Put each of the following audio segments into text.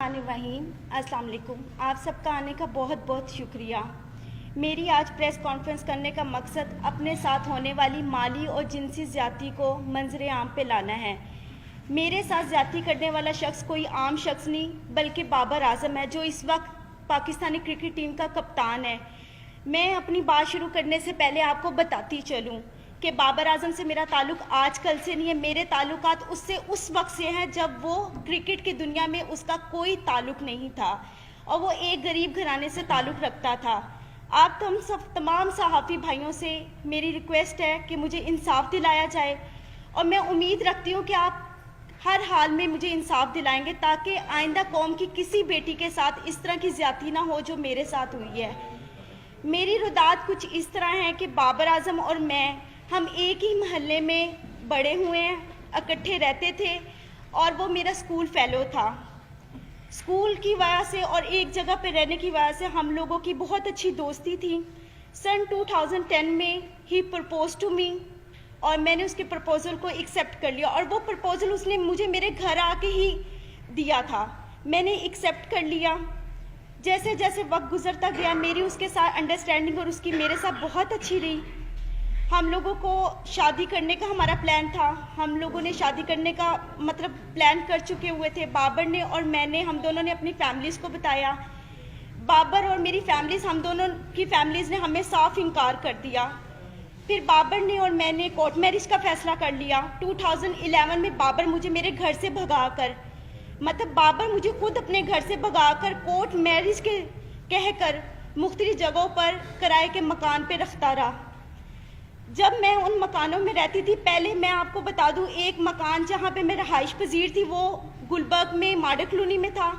वहीम अस्सलाम वालेकुम। आप सबका आने का बहुत बहुत शुक्रिया। मेरी आज प्रेस कॉन्फ्रेंस करने का मकसद अपने साथ होने वाली माली और जिनसी ज़्यादती को मंजर आम पे लाना है। मेरे साथ ज़्यादती करने वाला शख्स कोई आम शख्स नहीं बल्कि बाबर आजम है, जो इस वक्त पाकिस्तानी क्रिकेट टीम का कप्तान है। मैं अपनी बात शुरू करने से पहले आपको बताती चलूँ कि बाबर आजम से मेरा ताल्लुक आज कल से नहीं है। मेरे ताल्लुकात उससे उस वक्त से हैं जब वो क्रिकेट की दुनिया में उसका कोई ताल्लुक नहीं था और वो एक गरीब घराने से ताल्लुक रखता था। आप हम सब तमाम सहाफ़ी भाइयों से मेरी रिक्वेस्ट है कि मुझे इंसाफ दिलाया जाए और मैं उम्मीद रखती हूँ कि आप हर हाल में मुझे इंसाफ दिलाएंगे ताकि आइंदा कौम की किसी बेटी के साथ इस तरह की ज़्यादती ना हो जो मेरे साथ हुई है। मेरी रुदात कुछ इस तरह है कि बाबर आजम और हम एक ही महल्ले में बड़े हुए हैं, इकट्ठे रहते थे और वो मेरा स्कूल फेलो था। स्कूल की वजह से और एक जगह पे रहने की वजह से हम लोगों की बहुत अच्छी दोस्ती थी। सन 2010 में ही प्रपोज टू मी और मैंने उसके प्रपोज़ल को एक्सेप्ट कर लिया और वो प्रपोज़ल उसने मुझे मेरे घर आके ही दिया था। मैंने एक्सेप्ट कर लिया। जैसे जैसे वक्त गुजरता गया मेरी उसके साथ अंडरस्टैंडिंग और उसकी मेरे साथ बहुत अच्छी रही। हम लोगों को शादी करने का हमारा प्लान था। हम लोगों ने शादी करने का प्लान कर चुके हुए थे। बाबर ने और मैंने, हम दोनों ने अपनी फैमिलीज़ को बताया। बाबर और मेरी फैमिलीज़, हम दोनों की फैमिलीज़ ने हमें साफ इनकार कर दिया। फिर बाबर ने और मैंने कोर्ट मैरिज का फैसला कर लिया। 2011 में बाबर मुझे मेरे घर से भगाकर, बाबर मुझे खुद अपने घर से भगाकर कोर्ट मैरिज के कहकर मुख्तलिफ जगहों पर किराए के मकान पे रखता रहा। जब मैं उन मकानों में रहती थी, पहले मैं आपको बता दूं, एक मकान जहाँ पे मैं रहाइश पजीर थी वो गुलबर्ग में मॉडल कॉलोनी में था,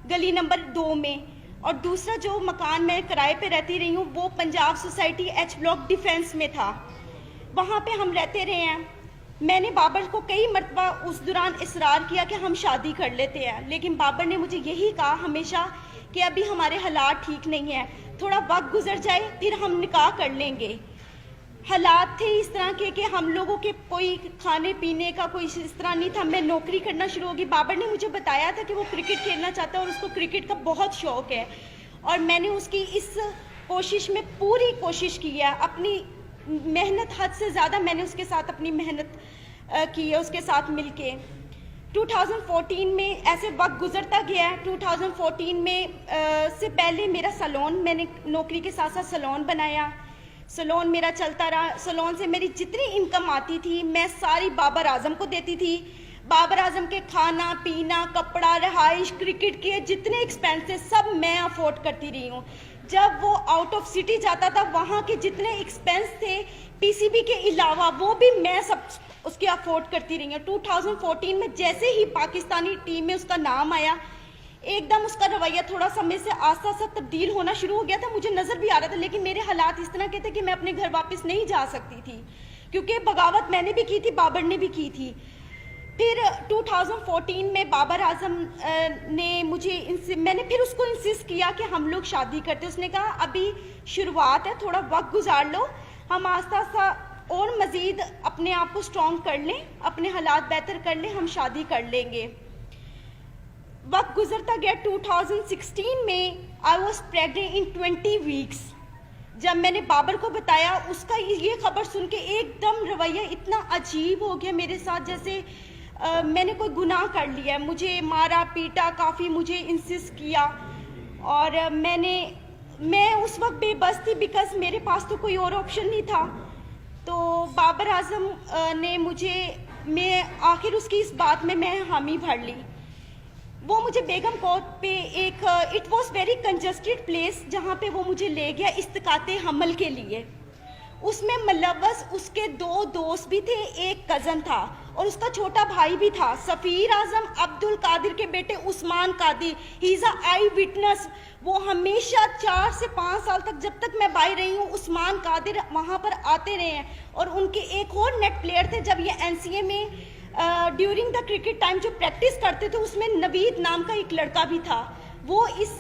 गली नंबर 2 में, और दूसरा जो मकान मैं किराए पे रहती रही हूँ वो Punjab society H block defence में था। वहाँ पे हम रहते रहे हैं। मैंने बाबर को कई मरतबा उस दौरान इसरार किया कि हम शादी कर लेते हैं, लेकिन बाबर ने मुझे यही कहा हमेशा कि अभी हमारे हालात ठीक नहीं है, थोड़ा वक्त गुजर जाए फिर हम निकाह कर लेंगे। हालात थे इस तरह के कि हम लोगों के कोई खाने पीने का कोई इस तरह नहीं था। मैं नौकरी करना शुरू होगी। बाबर ने मुझे बताया था कि वो क्रिकेट खेलना चाहता है और उसको क्रिकेट का बहुत शौक है और मैंने उसकी इस कोशिश में पूरी कोशिश की है। अपनी मेहनत हद से ज़्यादा मैंने उसके साथ अपनी मेहनत की है, उसके साथ मिलके। 2014 में ऐसे वक्त गुजरता गया है। 2014 में से पहले मेरा सैलून, मैंने नौकरी के साथ साथ सैलून बनाया। सैलून मेरा चलता रहा। सैलून से मेरी जितनी इनकम आती थी मैं सारी बाबर आजम को देती थी। बाबर आजम के खाना पीना, कपड़ा, रहाइश, क्रिकेट के जितने एक्सपेंसेस सब मैं अफोर्ड करती रही हूँ। जब वो आउट ऑफ सिटी जाता था वहाँ के जितने एक्सपेंस थे पीसीबी के अलावा वो भी मैं सब उसके अफोर्ड करती रही हूँ। 2014 में जैसे ही पाकिस्तानी टीम में उसका नाम आया एकदम उसका रवैया थोड़ा समय से आस्ता आस्ता तब्दील होना शुरू हो गया था। मुझे नज़र भी आ रहा था, लेकिन मेरे हालात इस तरह के थे कि मैं अपने घर वापस नहीं जा सकती थी क्योंकि बगावत मैंने भी की थी, बाबर ने भी की थी। फिर 2014 में बाबर आजम ने मैंने फिर उसको इंसिस्ट किया कि हम लोग शादी करते। उसने कहा अभी शुरुआत है, थोड़ा वक्त गुजार लो, हम आस्ता आस्ता और मज़ीद अपने आप को स्ट्रॉन्ग कर लें, अपने हालात बेहतर कर लें, हम शादी कर लेंगे। वक्त गुजरता गया। 2016 में I was pregnant in 20 weeks. जब मैंने बाबर को बताया उसका ये खबर सुन के एकदम रवैया इतना अजीब हो गया मेरे साथ, जैसे मैंने कोई गुनाह कर लिया। मुझे मारा पीटा, काफ़ी मुझे इंसिस्ट किया और मैं उस वक्त बेबस थी बिकॉज मेरे पास तो कोई और ऑप्शन नहीं था। तो बाबर आजम ने मैं आखिर उसकी इस बात में मैं हामी भर ली। वो मुझे बेगम कोर्ट पे एक it was very congested place जहाँ पे वो मुझे ले गया इस्तिकाते हमल के लिए। उसमें मुलव्वस उसके 2 दोस्त भी थे, एक कज़न था और उसका छोटा भाई भी था, सफ़ीर आजम, अब्दुल कादिर के बेटे Usman Qadir. He is a eyewitness. वो हमेशा 4 से 5 साल तक, जब तक मैं बाहर रही हूँ, उस्मान कादिर वहाँ पर आते रहे हैं। और उनके एक और नेट प्लेयर थे जब ये NCA में ड्यूरिंग द क्रिकेट टाइम जो प्रैक्टिस करते थे उसमें नवीद नाम का एक लड़का भी था, वो इस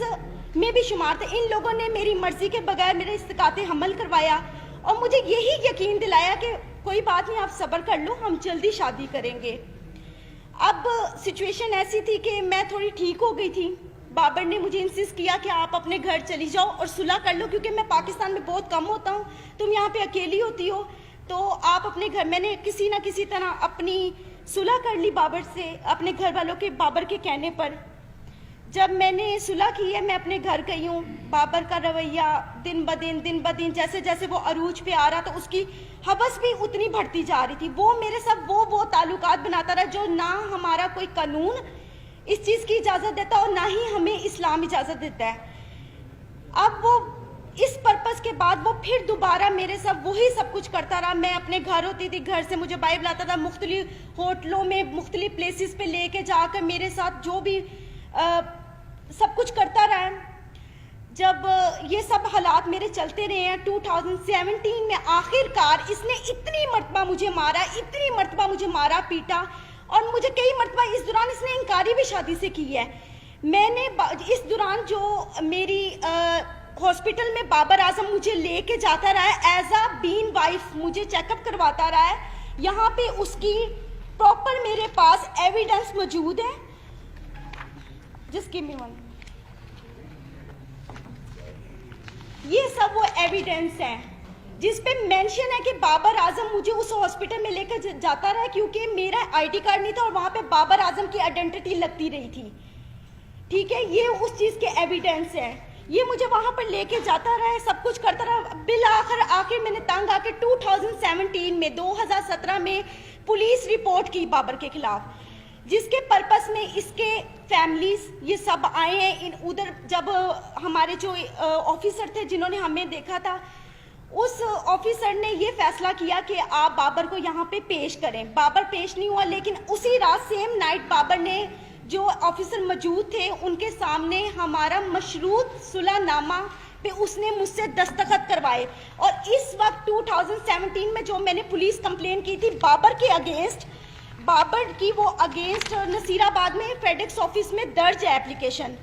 में भी शुमार था। इन लोगों ने मेरी मर्जी के बगैर मेरे इस्तिकाते हमल करवाया और मुझे यही यकीन दिलाया कि कोई बात नहीं, आप सब्र कर लो, हम जल्दी शादी करेंगे। अब सिचुएशन ऐसी थी कि मैं थोड़ी ठीक हो गई थी, بابر نے مجھے انسسٹ کیا کہ آپ اپنے گھر چلی جاؤ اور صلح کر لو، کیونکہ میں پاکستان میں بہت کم ہوتا ہوں، تم یہاں پہ اکیلی ہوتی ہو، تو آپ اپنے گھر، میں نے کسی نہ کسی طرح اپنی صلح کر لی بابر سے، اپنے گھر والوں کے، بابر کے کہنے پر۔ جب میں نے صلح کی ہے، میں اپنے گھر گئی ہوں، بابر کا رویہ دن بدن جیسے جیسے وہ عروج پہ آ رہا تو اس کی حوث بھی اتنی بڑھتی جا رہی تھی۔ وہ میرے ساتھ وہ تعلقات بناتا رہا جو نہ ہمارا کوئی قانون اس چیز کی اجازت دیتا اور نہ ہی ہمیں اسلام اجازت دیتا ہے۔ اب وہ اس پرپس کے بعد وہ پھر دوبارہ میرے ساتھ وہی سب کچھ کرتا رہا۔ میں اپنے گھر ہوتی تھی، گھر سے مجھے باہر لاتا تھا، مختلف ہوٹلوں میں مختلف پلیسز پہ لے کے جا کر میرے ساتھ جو بھی سب کچھ کرتا رہا ہے۔ جب یہ سب حالات میرے چلتے رہے ہیں، 2017 میں آخر کار اس نے اتنی مرتبہ مجھے مارا پیٹا، اور مجھے کئی مرتبہ اس دوران اس نے انکاری بھی شادی سے کی ہے۔ میں نے اس دوران جو میری ہاسپٹل میں بابر اعظم مجھے لے کے جاتا رہا ہے ایز اے بین وائف، مجھے چیک اپ کرواتا رہا ہے، یہاں پہ اس کی پراپر میرے پاس ایویڈنس موجود ہے، جس کی میں یہ سب وہ ایویڈنس ہیں جس پہ مینشن ہے کہ بابر اعظم مجھے اس ہاسپٹل میں لے کر جاتا رہا کیونکہ میرا آئی ڈی کارڈ نہیں تھا اور وہاں پہ بابر اعظم کی آئیڈینٹی لگتی رہی تھی، ٹھیک ہے، یہ اس چیز کے ایویڈنس ہے۔ یہ مجھے وہاں پر لے کے جاتا رہا ہے، سب کچھ کرتا رہا، بالآخر میں نے تنگ آ کے 2017 میں پولیس رپورٹ کی بابر کے خلاف، جس کے پرپس میں اس کے فیملیز یہ سب آئے ہیں۔ ادھر جب ہمارے جو آفیسر تھے جنہوں نے ہمیں دیکھا تھا، اس آفیسر نے یہ فیصلہ کیا کہ آپ بابر کو یہاں پہ پیش کریں۔ بابر پیش نہیں ہوا، لیکن اسی رات سیم نائٹ بابر نے، جو آفیسر موجود تھے ان کے سامنے، ہمارا مشروط صلح نامہ پہ اس نے مجھ سے دستخط کروائے۔ اور اس وقت 2017 میں جو میں نے پولیس کمپلین کی تھی بابر کے اگینسٹ، بابر کی وہ اگینسٹ نصیر آباد میں فیڈیکس آفس میں درج ہے اپلیکیشن۔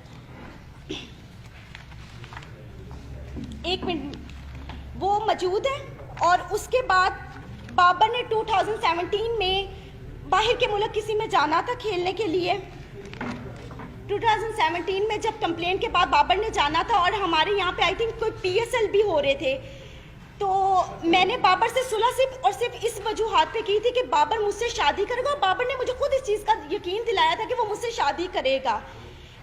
ایک منٹ، وہ موجود ہے۔ اور اس کے بعد بابر نے 2017 میں باہر کے ملک کسی میں جانا تھا کھیلنے کے لیے، 2017 میں جب کمپلین کے بعد بابر نے جانا تھا، اور ہمارے یہاں پہ آئی تھنک کوئی PSL بھی ہو رہے تھے، تو میں نے بابر سے صلح صرف اس وجوہات پہ کی تھی کہ بابر مجھ سے شادی کرے گا، اور بابر نے مجھے خود اس چیز کا یقین دلایا تھا کہ وہ مجھ سے شادی کرے گا۔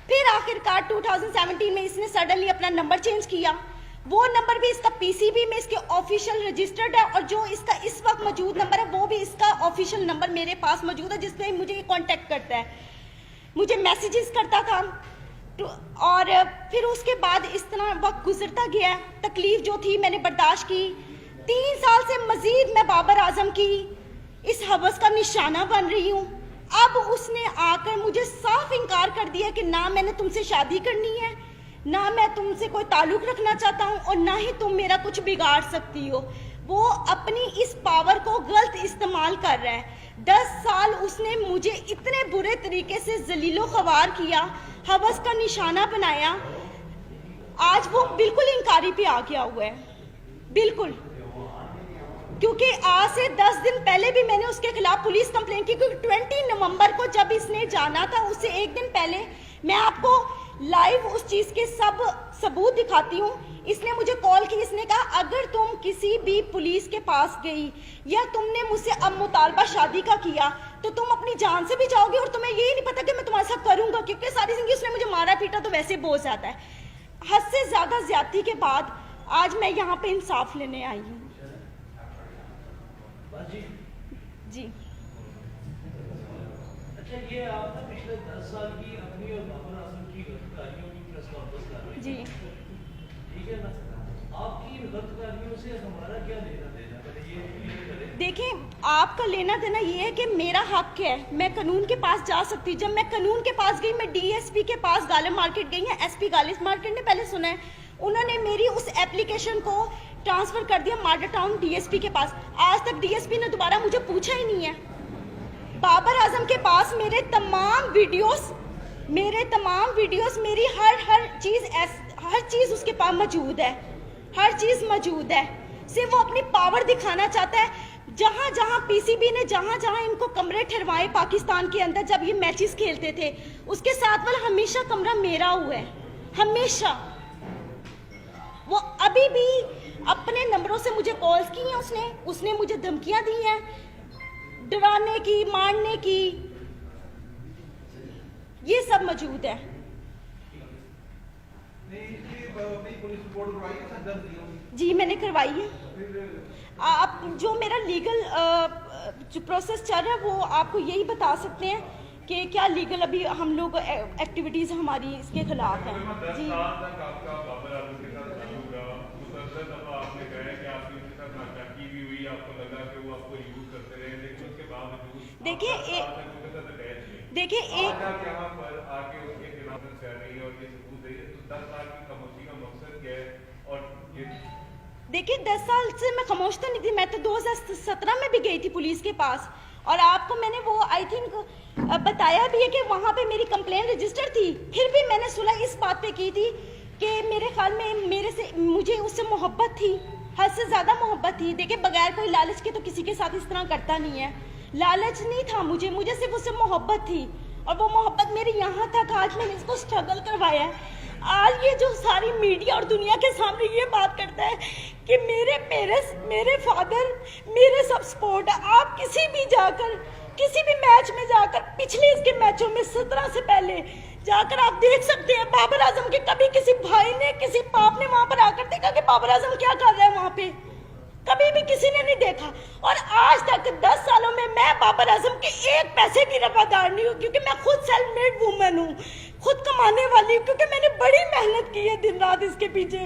پھر آخر کار 2017 میں اس نے سڈنلی اپنا نمبر چینج کیا، وہ نمبر بھی اس کا PCB میں اس کے آفیشیل رجسٹرڈ ہے، اور جو اس کا اس وقت موجود نمبر ہے وہ بھی اس کا آفیشیل نمبر میرے پاس موجود ہے، جس میں مجھے کانٹیکٹ کرتا ہے، مجھے میسیجز کرتا تھا۔ اور پھر اس کے بعد اس طرح وقت گزرتا گیا، تکلیف جو تھی میں نے برداشت کی۔ 3 سال سے مزید میں بابر اعظم کی اس حوث کا نشانہ بن رہی ہوں۔ اب اس نے آ کر مجھے صاف انکار کر دیا کہ نہ میں نے تم سے شادی کرنی ہے، نہ میں تم سے کوئی تعلق رکھنا چاہتا ہوں، اور نہ ہی تم میرا کچھ بگاڑ سکتی ہو۔ وہ اپنی اس پاور کو غلط استعمال کر رہا ہے۔ 10 سال اس نے مجھے اتنے برے طریقے سے ذلیل و خوار کیا، حوث کا نشانہ بنایا، آج وہ بالکل انکاری پہ آ گیا ہوا ہے، بالکل۔ کیونکہ آج سے 10 دن پہلے بھی میں نے اس کے خلاف پولیس کمپلین کی، کیونکہ 20 نومبر کو جب اس نے جانا تھا، اس سے 1 دن پہلے، میں آپ کو لائیو اس چیز کے سب ثبوت دکھاتی ہوں۔ اس نے مجھے کال کی، اس نے کہا اگر تم کسی بھی پولیس کے پاس گئی یا تم نے مجھ سے اب مطالبہ شادی کا کیا تو تم اپنی جان سے بھی جاؤ گے، اور تمہیں یہی نہیں پتا کہ میں تمہارے ساتھ کروں گا، کیونکہ ساری زندگی اس نے مجھے مارا پیٹا تو ویسے بہت زیادہ ہے۔ حد سے زیادہ زیادتی کے بعد آج میں یہاں پہ انصاف لینے آئی ہوں۔ جی اچھا، یہ آپ نے پچھلے 10 سال کی اپنی اور بابر اعظم کی غلط کاریوں کی پریس کانفرنس کر رہے ہیں، جی ٹھیک ہے نا؟ آپ کی ان غلط کاریوں سے ہمارا کیا لینا دینا؟ پہلے یہ کلیئر کریں۔ دیکھیں، آپ کا لینا دینا یہ ہے کہ میرا حق ہے، میں قانون کے پاس جا سکتی ہوں۔ جب میں قانون کے پاس گئی، میں DSP کے پاس غالب مارکیٹ گئی ہیں، SP غالب مارکیٹ نے پہلے سنا ہے، انہوں نے میری اس ایپلیکیشن کو ٹرانسفر کر دیا ماڈل ٹاؤن DSP کے پاس۔ آج تک DSP نے دوبارہ مجھے پوچھا ہی نہیں ہے۔ بابر اعظم کے پاس میرے تمام ویڈیوز، میری ہر چیز اس کے پاس موجود ہے، ہر چیز موجود ہے۔ صرف وہ اپنی پاور دکھانا چاہتا ہے۔ जहाँ जहाँ पीसीबी ने जहाँ जहाँ इनको कमरे ठहरवाए पाकिस्तान के अंदर जब ये मैचेस खेलते थे, उसके साथ वाला हमेशा कमरा मेरा हुआ है, हमेशा। वो अभी भी अपने नंबरों से मुझे कॉल्स की हैं, उसने मुझे धमकियां दी हैं, डराने की, मारने की, ये सब मौजूद है। जी मैंने करवाई है। आप जो मेरा लीगल जो प्रोसेस चल रहा है वो आपको यही बता सकते हैं कि क्या लीगल अभी हम लोग एक्टिविटीज हमारी इसके खिलाफ हैं। जी देखिए देखिए 10 साल से मैं खामोश तो नहीं थी। मैं तो 2017 में भी गई थी पुलिस के पास, और आपको मैंने वो आई थिंक बताया भी है कि वहाँ पे मेरी कंप्लेन रजिस्टर थी। फिर भी मैंने सुलह इस बात पे की थी कि मेरे ख्याल में मुझे उससे मोहब्बत थी, हद से ज़्यादा मोहब्बत थी। देखिए बगैर कोई लालच के तो किसी के साथ इस तरह करता नहीं है। लालच नहीं था मुझे सिर्फ उससे मोहब्बत थी, और वो मोहब्बत मेरी यहाँ तक आज मैंने इसको स्ट्रगल करवाया है। आज ये जो सारी मीडिया और दुनिया के सामने ये बात करता है कि मेरे पेरेंट्स, मेरे फादर, मेरे सब सपोर्ट है। आप किसी भी मैच में जाकर, पिछले इसके मैचों में 17 से पहले जाकर आप देख सकते हैं बाबर आजम के कभी किसी भाई ने, किसी बाप ने वहां पर आकर देखा कि बाबर आजम क्या कर रहा है वहां पे? कभी भी किसी ने नहीं देखा। और आज तक 10 सालों में मैं बाबर आजम के एक पैसे की रवादार नहीं हूँ, क्योंकि मैं खुद सेल्फ मेड वुमन हूँ, खुद कमाने वाली हूँ, क्योंकि मैंने बड़ी मेहनत की है दिन रात इसके पीछे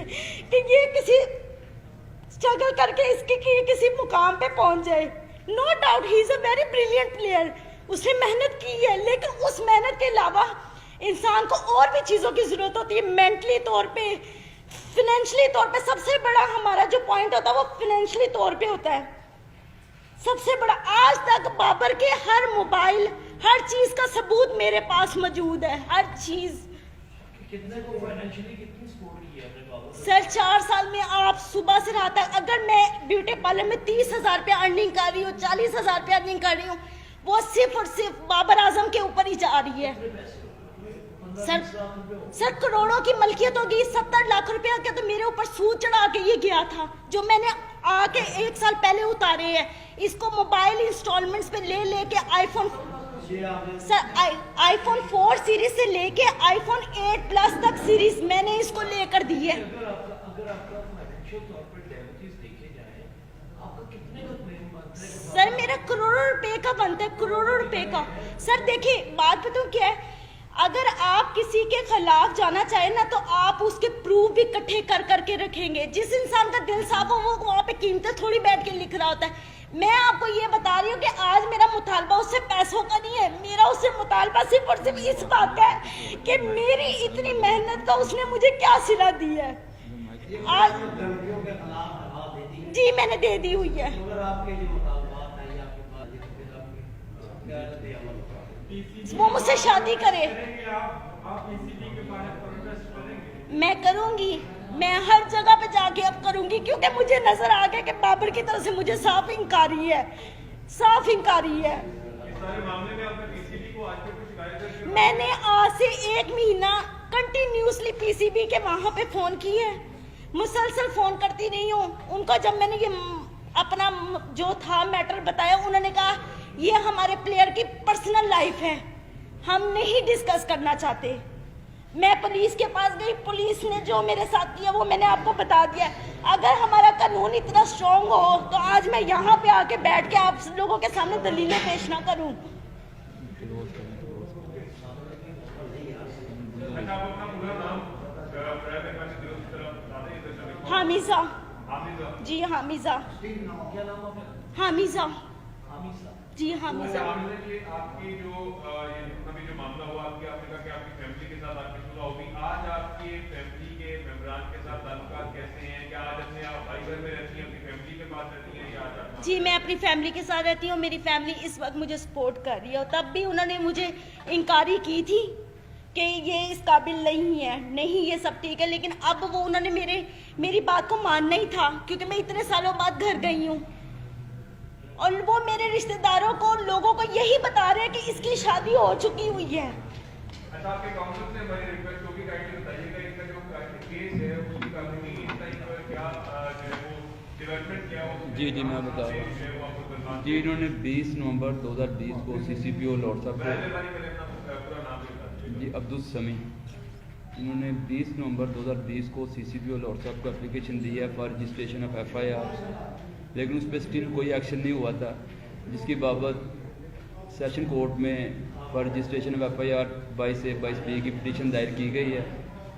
कि ये किसी स्ट्रगल करके इसके किसी मुकाम पे पहुंच जाए। No doubt he is a very brilliant player, उसने मेहनत की है, लेकिन उस मेहनत के अलावा इंसान को और भी चीज़ों की ज़रूरत होती है, मेंटली तौर पे, फाइनेंशियली तौर पे। सबसे बड़ा हमारा जो पॉइंट होता है वो फाइनेंशियली तौर पे होता है सबसे बड़ा। आज तक बाबर के हर मोबाइल, हर चीज़ का सबूत मेरे पास मौजूद है, हर चीज़। कितने को फाइनेंशियली कितनी सपोर्ट की है आपने बाबर? सर 4 साल में आप सुबह से रात तक, अगर मैं ब्यूटी पार्लर में 30,000 रुपया अर्निंग कर रही हूँ, 40,000 रुपया अर्निंग कर रही हूँ, वो सिर्फ और सिर्फ बाबर आजम के ऊपर ही जा रही है। सर करोड़ों की मलकियत होगी। 70 लाख रुपया का तो मेरे ऊपर सूद चढ़ा के ये गया था, जो मैंने आके 1 साल पहले उतारे हैं। इसको मोबाइल इंस्टॉलमेंट्स पे ले के आईफोन, सर आईफोन 4 सीरीज से लेके आईफोन 8 प्लस तक सीरीज मैंने इसको लेकर दी है। अगर आपका फाइनेंशियल तौर पर डैमेजेस देखे जाए, आपका कितने का क्लेम बनता है? सर मेरा करोड़ों रुपए का बनता है, करोड़ों रुपए का। सर देखिए बात बताऊं क्या है, अगर आप किसी के खिलाफ जाना चाहें ना, तो आप उसके प्रूफ भी इकट्ठे कर करके रखेंगे। जिस इंसान का दिल साफ हो वो वहाँ पे कीमतें थोड़ी बैठ के लिख रहा होता है। मैं आपको ये बता रही हूँ कि आज मेरा मुतालबा उससे पैसों का नहीं है, मेरा उससे मुतालबा सिर्फ और सिर्फ इस बात का है कि मेरी इतनी मेहनत का उसने मुझे क्या सिला दी है। आज जी मैंने दे दी हुई है। वो मुझसे शादी करे, मैं करूंगी, मैं हर जगह पे जाके अब करूंगी, क्योंकि मुझे नजर आ गया कि बाबर की तरफ से मुझे साफ इंकारी है, साफ इंकारी है। मैंने आज से 1 महीना कंटिन्यूसली पीसीबी के वहां पे फोन किए, मुसलसल फोन करती रही हूँ उनको। जब मैंने ये अपना जो था मैटर बताया, उन्होंने कहा ये हमारे प्लेयर की पर्सनल लाइफ है, हम नहीं डिस्कस करना चाहते। मैं पुलिस के पास गई, पुलिस ने जो मेरे साथ किया वो मैंने आपको बता दिया। अगर हमारा कानून इतना स्ट्रॉन्ग हो तो आज मैं यहाँ पे आके बैठ के आप लोगों के सामने दलीलें पेश ना करूँ। हामिजा जी, हामिजा हामिजा जी, हामिजा। आपकी जो अभी जो मामला हुआ, आपने कहा कि आपकी फैमिली के साथ आपकी सुलह होगी। आज आपके फैमिली के मेंबरान के साथ ताल्लुकात कैसे हैं? क्या आज अपने आप भाई घर में रहती हैं, अपनी फैमिली के पास रहती हैं, या आज जी मैं अपनी फैमिली के साथ रहती हूँ। मेरी फैमिली इस वक्त मुझे सपोर्ट कर रही है, और तब भी उन्होंने मुझे इनकारी की थी कि ये इस काबिल नहीं है, नहीं ये सब ठीक है। लेकिन अब वो उन्होंने मेरी बात को मानना ही था, क्योंकि मैं इतने सालों बाद घर गई हूँ اور وہ میرے رشتہ داروں کو, لوگوں کو یہی بتا رہے ہیں کہ اس کی شادی ہو چکی ہوئی ہے. اچھا, آپ کے کاؤنسل سے ہماری ریکویسٹ ہوگی کہ بتائیے گا ان کا جو کیس ہے اس کی کارروائی اس طرح پر کیا جو ہے وہ ڈیولپمنٹ کیا ہو. جی میں بتا رہا ہوں. جی انہوں نے 20 نومبر 2020 کو CCPO لاہور صاحب کو, جی عبدالسمی, انہوں نے 20 نومبر 2020 کو CCPO لاہور صاحب کو اپلیکیشن دی ہے فار رجسٹریشن آف FIR, لیکن اس پہ اسٹل کوئی ایکشن نہیں ہوا تھا, جس کی بابت سیشن کورٹ میں for registration of FIR 22A/22B کی پٹیشن دائر کی گئی ہے,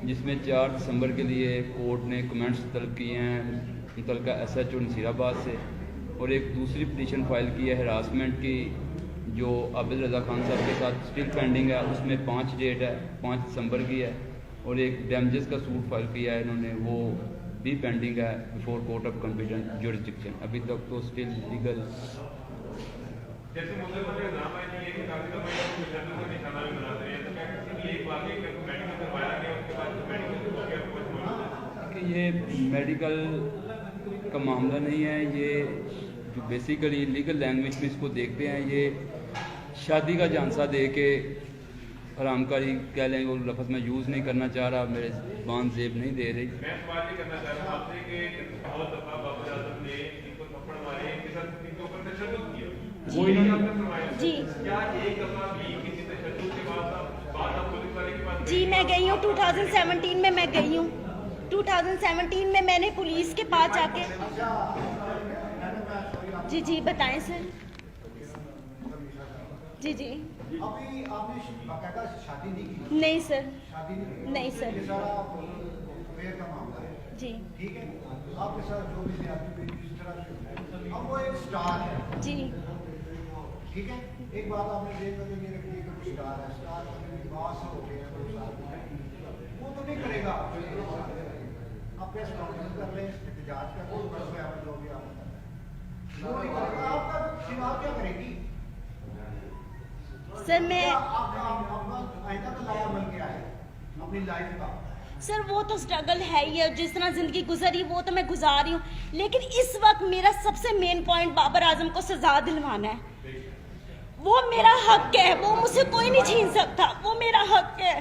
جس میں 4 دسمبر کے لیے کورٹ نے کمنٹس طلب کیے ہیں متعلقہ SHO نصیر آباد سے, اور ایک دوسری پٹیشن فائل کی ہے ہراسمنٹ کی جو عابد رضا خان صاحب کے ساتھ اسٹل پینڈنگ ہے, اس میں 5 ڈیٹ ہے, 5 دسمبر کی ہے, اور ایک ڈیمیجز کا سوٹ فائل کیا ہے انہوں نے, وہ بھی پینڈنگ ہے before court of competent jurisdiction. ابھی تک تو اسٹل لیگل. جیسے مسلمان کا نام ہے کہ کافی دفعہ کو نشانہ بھی بناتے ہیں, تو کیا کسی بھی ایک واقعے کا میڈیکل کروایا گیا اس کے بعد میڈیکل کہ یہ میڈیکل کا معاملہ نہیں ہے, یہ جو بیسیکلی لیگل لینگویج میں اس کو دیکھتے ہیں, یہ شادی کا جھانسا دے کے حرام کاری کہہ لیں, وہ لفظ میں یوز نہیں کرنا چاہ رہا, میرے زبان زیب نہیں دے رہی. میں سوال یہ کرنا چاہ رہا ہوں آپ سے کہ بہت دفعہ بابر اعظم نے ان کو تھپڑ مارے, ان کے ساتھ ان کے اوپر تشدد کیا, وہ انہوں نے آپ نے فرمایا جی کیا ایک دفعہ بھی کسی تشدد کے بعد آپ پولیس والے کے پاس؟ جی میں گئی ہوں 2017 میں, میں گئی ہوں 2017 میں, میں نے پولیس کے پاس جا کے. جی بتائیں سر. جی ابھی آپ نے باقاعدہ شادی نہیں کی؟ نہیں سر. شادی نہیں سر. یہ سارا افیئر کا معاملہ ہے. جی ٹھیک ہے, آپ کے ساتھ جو بھی زیادتی ہوئی جس طرح سے, اب وہ ایک سٹار ہے. جی ٹھیک ہے, ایک بات آپ نے دیکھ کر یہ رکھی کہ کوئی سٹار ہے, سٹار باس ہو گیا وہ تو نہیں کرے گا. آپ پریس کانفرنس کر لیں, احتجاج کا کوئی مسئلہ ہے جو بھی آپ وہ نہیں کرے گا, آپ کا چناؤ کیا کرے گی سر. میں اپنی لائف کا سر وہ تو اسٹرگل ہے ہی ہے, جس طرح زندگی گزری وہ تو میں گزار رہی ہوں, لیکن اس وقت میرا سب سے مین پوائنٹ بابر اعظم کو سزا دلوانا ہے. وہ میرا حق ہے, وہ مجھ سے کوئی نہیں چھین سکتا, وہ میرا حق ہے.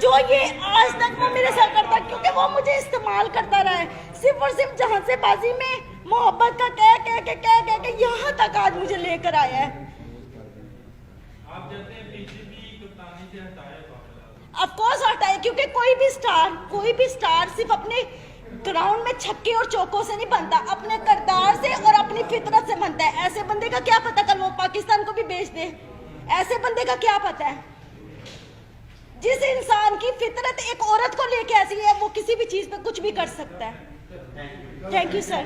جو یہ آج تک وہ میرے ساتھ کرتا, کیونکہ وہ مجھے استعمال کرتا رہا ہے صرف اور صرف جہاں سے بازی میں محبت کا کہہ کے یہاں تک آج مجھے لے کر آیا ہے. آپ جاتے ہیں BJP کپتانی سے ہٹائے آف کورس ہٹائے, کیونکہ کوئی بھی اسٹار صرف اپنے گراؤنڈ میں چھکے اور چوکوں سے نہیں بنتا, اپنے کردار سے اور اپنی فطرت سے بنتا ہے. ایسے بندے کا کیا پتہ کل وہ پاکستان کو بھی بیچ دے, ایسے بندے کا کیا پتہ ہے. جس انسان کی فطرت ایک عورت کو لے کے ایسی ہے, وہ کسی بھی چیز پہ کچھ بھی کر سکتا ہے. Thank you sir.